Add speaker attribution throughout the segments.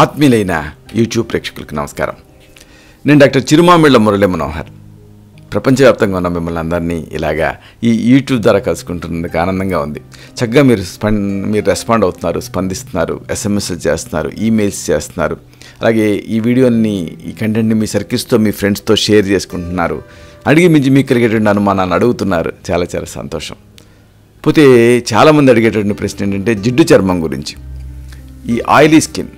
Speaker 1: ఆత్మీయులైన YouTube ప్రేక్షకులకు నమస్కారం. నేను డాక్టర్ చిరుమామిళ్ళ మురళీ మనోహర్. ప్రపంచవ్యాప్తంగా ఉన్న మిమ్మల్ని అందరినీ ఇలాగా ఈ యూట్యూబ్ ద్వారా కలుసుకుంటున్నందుకు ఆనందంగా ఉంది. చక్కగా మీరు రెస్పాండ్ అవుతున్నారు, స్పందిస్తున్నారు, ఎస్ఎంఎస్లు చేస్తున్నారు, ఈమెయిల్స్ చేస్తున్నారు. అలాగే ఈ వీడియోని, ఈ కంటెంట్ని మీ సర్కిల్స్తో, మీ ఫ్రెండ్స్తో షేర్ చేసుకుంటున్నారు. అడిగి మించి మీకు కలిగేటువంటి అనుమానాన్ని అడుగుతున్నారు. చాలా చాలా సంతోషం. పోతే చాలామంది అడిగేటువంటి ప్రశ్న ఏంటంటే జిడ్డు చర్మం గురించి. ఈ ఆయిలీ స్కిన్,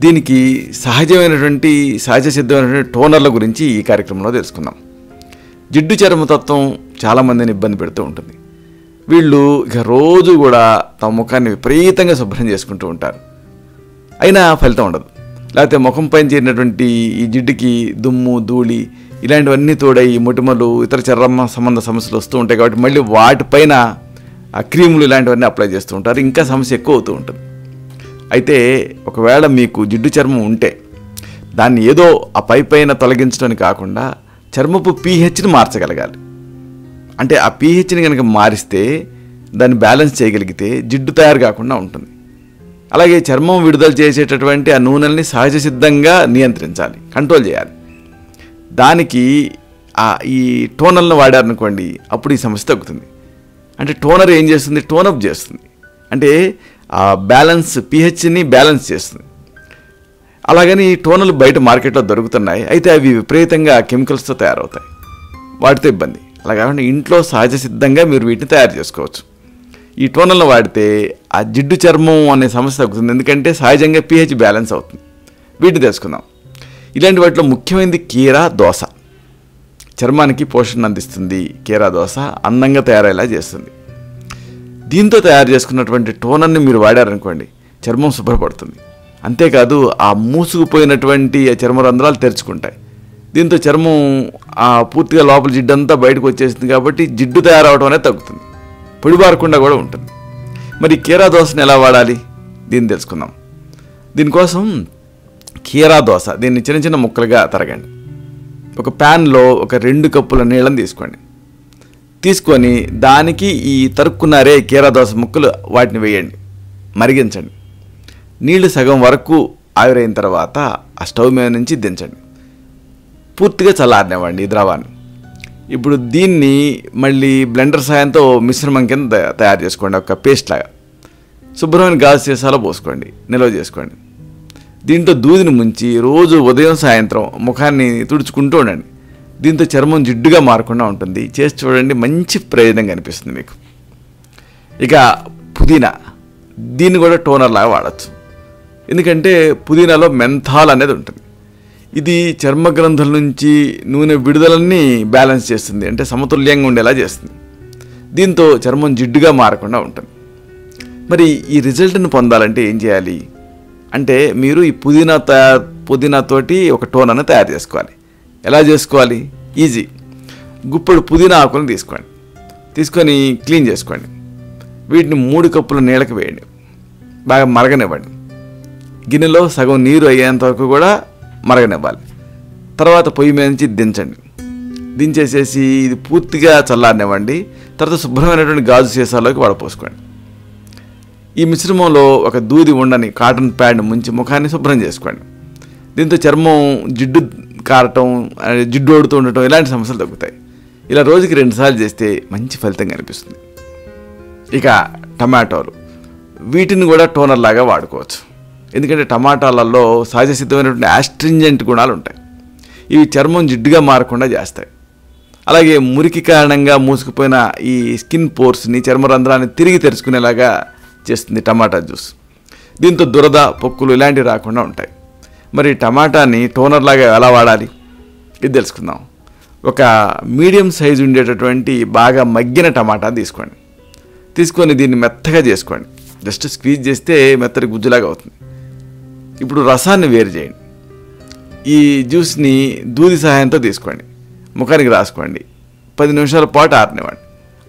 Speaker 1: దీనికి సహజ సిద్ధమైనటువంటి టోనర్ల గురించి ఈ కార్యక్రమంలో తెలుసుకుందాం. జిడ్డు చర్మతత్వం చాలామందిని ఇబ్బంది పెడుతూ ఉంటుంది. వీళ్ళు ఇక రోజు కూడా తమ ముఖాన్ని విపరీతంగా శుభ్రం చేసుకుంటూ ఉంటారు. అయినా ఫలితం ఉండదు. లేకపోతే ముఖం పైన చేరినటువంటి ఈ జిడ్డుకి దుమ్ము, ధూళి ఇలాంటివన్నీ తోడై మొటిమలు, ఇతర చర్మ సంబంధ సమస్యలు వస్తూ ఉంటాయి. కాబట్టి మళ్ళీ వాటిపైన ఆ క్రీములు ఇలాంటివన్నీ అప్లై చేస్తూ ఉంటారు. ఇంకా సమస్య ఎక్కువ అవుతూ ఉంటుంది. అయితే ఒకవేళ మీకు జిడ్డు చర్మం ఉంటే దాన్ని ఏదో ఆ పైన తొలగించడానికి కాకుండా చర్మపు పీహెచ్ని మార్చగలగాలి. అంటే ఆ పీహెచ్ని కనుక మారిస్తే, దాన్ని బ్యాలెన్స్ చేయగలిగితే జిడ్డు తయారు కాకుండా ఉంటుంది. అలాగే చర్మం విడుదల చేసేటటువంటి ఆ నూనెల్ని సహజ సిద్ధంగా నియంత్రించాలి, కంట్రోల్ చేయాలి. దానికి ఈ టోనర్లను వాడారనుకోండి, అప్పుడు ఈ సమస్య తగ్గుతుంది. అంటే టోనర్ ఏం చేస్తుంది? టోనప్ చేస్తుంది. అంటే ఆ పీహెచ్ని బ్యాలెన్స్ చేస్తుంది. అలాగని టోనర్లు బయట మార్కెట్లో దొరుకుతున్నాయి. అయితే అవి విపరీతంగా కెమికల్స్తో తయారవుతాయి. వాటితో ఇబ్బంది. అలా కాకుండా ఇంట్లో సహజ సిద్ధంగా మీరు వీటిని తయారు చేసుకోవచ్చు. ఈ టోనర్లు వాడితే ఆ జిడ్డు చర్మం అనే సమస్య తగ్గుతుంది. ఎందుకంటే సహజంగా పీహెచ్ బ్యాలెన్స్ అవుతుంది. వీటిని తెలుసుకుందాం. ఇలాంటి వాటిలో ముఖ్యమైనది కీరా దోస. చర్మానికి పోషణ అందిస్తుంది. కీరా దోస అందంగా తయారయ్యేలా చేస్తుంది. దీంతో తయారు చేసుకున్నటువంటి టోనర్ని మీరు వాడారనుకోండి, చర్మం శుభ్రపడుతుంది. అంతేకాదు ఆ మూసుకుపోయినటువంటి చర్మ రంధ్రాలు తెరుచుకుంటాయి. దీంతో చర్మం పూర్తిగా లోపల జిడ్డు అంతా బయటకు వచ్చేసింది. కాబట్టి జిడ్డు తయారవడం అనేది తగ్గుతుంది. పొడిబారకుండా కూడా ఉంటుంది. మరి కీరా దోసని ఎలా వాడాలి? దీన్ని తెలుసుకుందాం. దీనికోసం కీరా దోస, దీన్ని చిన్న చిన్న ముక్కలుగా తరగండి. ఒక ప్యాన్లో ఒక 2 కప్పుల నీళ్ళని తీసుకొని దానికి ఈ తరుక్కున్నారే కీరా దోస ముక్కలు, వాటిని వేయండి, మరిగించండి. నీళ్లు సగం వరకు ఆవిరైన తర్వాత ఆ స్టవ్ మీద నుంచి దించండి. పూర్తిగా చల్లారనివ్వండి ఈ ద్రవాన్ని. ఇప్పుడు దీన్ని మళ్ళీ బ్లెండర్ సాయంతో మిశ్రమం కింద తయారు చేసుకోండి, ఒక పేస్ట్ లాగా. శుభ్రమైన గాజు సీసాలో పోసుకోండి, నిల్వ చేసుకోండి. దీంతో దూదిని ముంచి రోజు ఉదయం సాయంత్రం ముఖాన్ని తుడుచుకుంటూ ఉండండి. దీంతో చర్మం జిడ్డుగా మారకుండా ఉంటుంది. చేసి చూడండి, మంచి ప్రయోజనం కనిపిస్తుంది మీకు. ఇక పుదీనా, దీన్ని కూడా టోనర్ లాగా వాడచ్చు. ఎందుకంటే పుదీనాలో మెంథాల్ అనేది ఉంటుంది. ఇది చర్మ గ్రంథుల నుంచి నూనె విడుదలని బ్యాలెన్స్ చేస్తుంది. అంటే సమతుల్యంగా ఉండేలా చేస్తుంది. దీంతో చర్మం జిడ్డుగా మారకుండా ఉంటుంది. మరి ఈ రిజల్ట్ని పొందాలంటే ఏం చేయాలి అంటే, మీరు ఈ పుదీనాతోటి ఒక టోనర్ని తయారు చేసుకోవాలి. ఎలా చేసుకోవాలి? ఈజీ. గుప్పెడు పుదీనా ఆకులను తీసుకొని క్లీన్ చేసుకోండి. వీటిని 3 కప్పుల నీళ్ళకి వేయండి, బాగా మరగనివ్వండి. గిన్నెలో సగం నీరు అయ్యేంత వరకు కూడా మరగనివ్వాలి. తర్వాత పొయ్యి మీద నుంచి దించేసేసి ఇది పూర్తిగా చల్లారనివ్వండి. తర్వాత శుభ్రమైనటువంటి గాజు సీసాలోకి వడపోసుకోండి. ఈ మిశ్రమంలో ఒక దూది ఉండని కాటన్ ప్యాడ్ ముంచి ముఖాన్ని శుభ్రం చేసుకోండి. దీంతో చర్మం జిడ్డు కారటం, జిడ్డు ఓడుతూ ఉండటం ఇలాంటి సమస్యలు తగ్గుతాయి. ఇలా రోజుకి 2 సార్లు చేస్తే మంచి ఫలితం కనిపిస్తుంది. ఇక టమాటోలు, వీటిని కూడా టోనర్ లాగా వాడుకోవచ్చు. ఎందుకంటే టమాటాలలో సహజ సిద్ధమైనటువంటి ఆస్ట్రింజెంట్ గుణాలు ఉంటాయి. ఇవి చర్మం జిడ్డుగా మారకుండా చేస్తాయి. అలాగే మురికి కారణంగా మూసుకుపోయిన ఈ స్కిన్ పోర్స్ని, చర్మరంధ్రాన్ని తిరిగి తెరుచుకునేలాగా చేస్తుంది టమాటా జ్యూస్. దీంతో దురద, పొక్కులు ఇలాంటివి రాకుండా ఉంటాయి. మరి టమాటాని టోనర్ లాగా ఎలా వాడాలి? ఇది తెలుసుకుందాం. ఒక మీడియం సైజు ఉండేటటువంటి బాగా మగ్గిన టమాటా తీసుకొని దీన్ని మెత్తగా చేసుకోండి. జస్ట్ స్క్వీజ్ చేస్తే మెత్తటి గుజ్జులాగా అవుతుంది. ఇప్పుడు రసాన్ని వేరు చేయండి. ఈ జ్యూస్ని దూది సహాయంతో తీసుకోండి, ముఖానికి రాసుకోండి. 10 నిమిషాల పాటు ఆరనివ్వండి.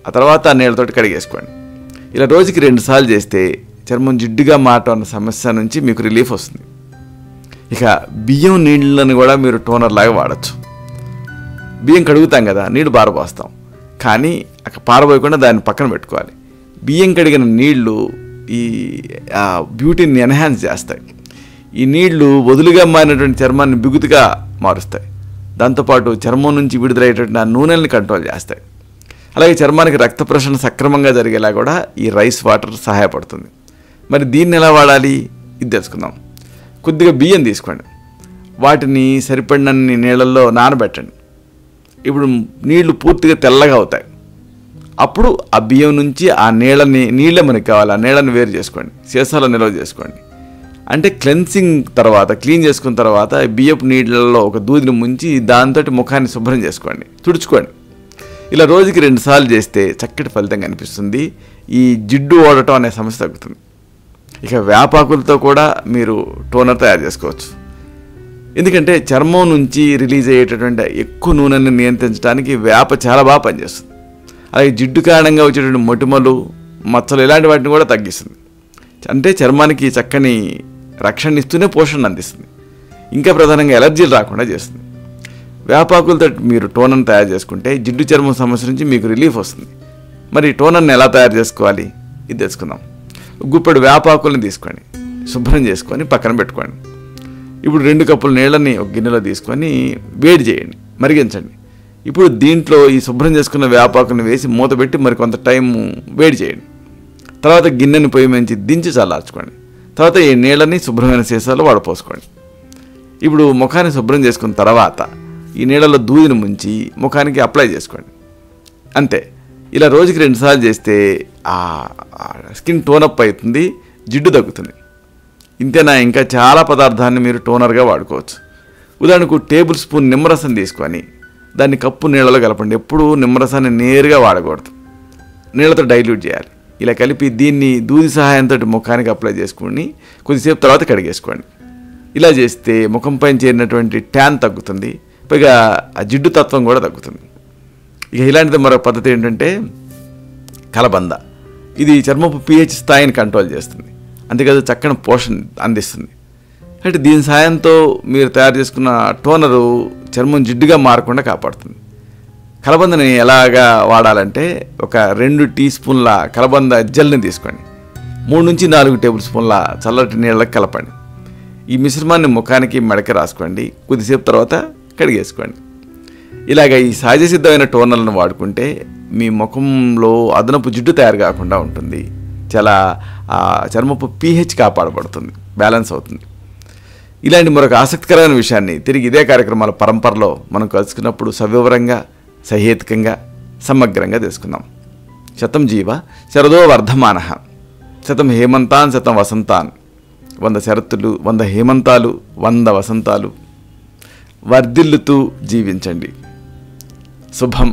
Speaker 1: ఆ తర్వాత నీళ్ళతోటి కడిగేసుకోండి. ఇలా రోజుకి 2 సార్లు చేస్తే చర్మం జిడ్డుగా మారటం అన్న సమస్య నుంచి మీకు రిలీఫ్ వస్తుంది. ఇక బియ్యం నీళ్ళని కూడా మీరు టోనర్ లాగా వాడచ్చు. బియ్యం కడుగుతాం కదా, నీళ్ళు పారబోస్తాం. కానీ అక్కడ పారబోయకుండా దాన్ని పక్కన పెట్టుకోవాలి. బియ్యం కడిగిన నీళ్లు ఈ బ్యూటీని ఎన్హాన్స్ చేస్తాయి. ఈ నీళ్లు వదులుగా మారినటువంటి చర్మాన్ని బిగుతుగా మారుస్తాయి. దాంతోపాటు చర్మం నుంచి విడుదలయ్యేటువంటి ఆ నూనెల్ని కంట్రోల్ చేస్తాయి. అలాగే చర్మానికి రక్త ప్రసరణ సక్రమంగా జరిగేలా కూడా ఈ రైస్ వాటర్ సహాయపడుతుంది. మరి దీన్ని ఎలా వాడాలి ఇది తెలుసుకుందాం. కొద్దిగా బియ్యం తీసుకోండి, వాటిని సరిపడినన్ని నీళ్ళల్లో నానబెట్టండి. ఇప్పుడు నీళ్లు పూర్తిగా తెల్లగా అవుతాయి. అప్పుడు ఆ బియ్యం నుంచి ఆ నీళ్ళే మనకి కావాలి, ఆ నీళ్ళని వేరు చేసుకోండి, సీసాలో నిల్వ చేసుకోండి. అంటే క్లీన్ చేసుకున్న తర్వాత బియ్యపు నీళ్ళల్లో ఒక దూదిని ముంచి దాంతో ముఖాన్ని శుభ్రం చేసుకోండి, తుడుచుకోండి. ఇలా రోజుకి 2 సార్లు చేస్తే చక్కటి ఫలితం కనిపిస్తుంది. ఈ జిడ్డు ఓడటం అనే సమస్య తగ్గుతుంది. ఇక వేపాకులతో కూడా మీరు టోనర్ తయారు చేసుకోవచ్చు. ఎందుకంటే చర్మం నుంచి రిలీజ్ అయ్యేటటువంటి ఎక్కువ నూనెని నియంత్రించడానికి వేప చాలా బాగా పనిచేస్తుంది. అలాగే జిడ్డు కారణంగా వచ్చేటువంటి మొటిమలు, మచ్చలు ఇలాంటి వాటిని కూడా తగ్గిస్తుంది. అంటే చర్మానికి చక్కని రక్షణ ఇస్తూనే పోషణ అందిస్తుంది. ఇంకా ప్రధానంగా ఎలర్జీలు రాకుండా చేస్తుంది. వేపాకులతో మీరు టోనర్ని తయారు చేసుకుంటే జిడ్డు చర్మం సమస్య నుంచి మీకు రిలీఫ్ వస్తుంది. మరి టోనర్ని ఎలా తయారు చేసుకోవాలి ఇది తెలుసుకుందాం. గుప్పెడు వేపాకుల్ని తీసుకోండి, శుభ్రం చేసుకొని పక్కన పెట్టుకోండి. ఇప్పుడు 2 కప్పుల నీళ్ళని ఒక గిన్నెలో తీసుకొని వేడి చేయండి, మరిగించండి. ఇప్పుడు దీంట్లో ఈ శుభ్రం చేసుకున్న వేపాకుని వేసి మూత పెట్టి మరి కొంత టైం వేడి చేయండి. తర్వాత గిన్నెని పొయ్యి మంచి దించి చల్లార్చుకోండి. తర్వాత ఈ నీళ్ళని శుభ్రమైన సీసాలో వడపోసుకోండి. ఇప్పుడు ముఖాన్ని శుభ్రం చేసుకున్న తర్వాత ఈ నీళ్ళలో దూదిని ముంచి ముఖానికి అప్లై చేసుకోండి. అంతే. ఇలా రోజుకి 2 సార్లు చేస్తే ఆ స్కిన్ టోనప్ అవుతుంది, జిడ్డు తగ్గుతుంది. ఇంతేనా? ఇంకా చాలా పదార్థాన్ని మీరు టోనర్గా వాడుకోవచ్చు. ఉదాహరణకు టేబుల్ స్పూన్ నిమ్మరసం తీసుకొని దాన్ని కప్పు నీళ్ళలో కలపండి. ఎప్పుడూ నిమ్మరసాన్ని నేరుగా వాడకూడదు, నీళ్ళతో డైల్యూట్ చేయాలి. ఇలా కలిపి దీన్ని దూది సహాయంతో ముఖానికి అప్లై చేసుకుని కొద్దిసేపు తర్వాత కడిగేసుకోండి. ఇలా చేస్తే ముఖంపై చేరినటువంటి ట్యాన్ తగ్గుతుంది, పైగా ఆ జిడ్డు తత్వం కూడా తగ్గుతుంది. ఇక ఇలాంటిది మరొక పద్ధతి ఏంటంటే కలబంద. ఇది చర్మపు pH స్థాయిని కంట్రోల్ చేస్తుంది, అంతేకాదు చక్కని పోషణ అందిస్తుంది. అంటే దీని సాయంతో మీరు తయారు చేసుకున్న టోనరు చర్మం జిడ్డుగా మారకుండా కాపాడుతుంది. కలబందని ఎలాగా వాడాలంటే ఒక 2 టీ స్పూన్ల కలబంద జెల్ని తీసుకోండి, 3 నుంచి 4 టేబుల్ స్పూన్ల చల్లటి నీళ్ళకి కలపండి. ఈ మిశ్రమాన్ని ముఖానికి మెడకి రాసుకోండి, కొద్దిసేపు తర్వాత కడిగేసుకోండి. ఇలాగ ఈ సహజ సిద్ధమైన టోనర్లను వాడుకుంటే మీ ముఖంలో అదనపు జిడ్డు తయారు కాకుండా ఉంటుంది. చాలా చర్మపు pH కాపాడబడుతుంది, బ్యాలెన్స్ అవుతుంది. ఇలాంటి మరొక ఆసక్తికరమైన విషయాన్ని తిరిగి ఇదే కార్యక్రమాల పరంపరలో మనం కలుసుకున్నప్పుడు సవివరంగా, సహేతుకంగా, సమగ్రంగా తెలుసుకుందాం. శతం జీవ శరదో వర్ధమానః, శతం హేమంతాన్ శతం వసంతాన్. 100 శరత్తులు, 100 హేమంతాలు, 100 వసంతాలు. వర్ధిల్లుతూ జీవించండి. శుభం.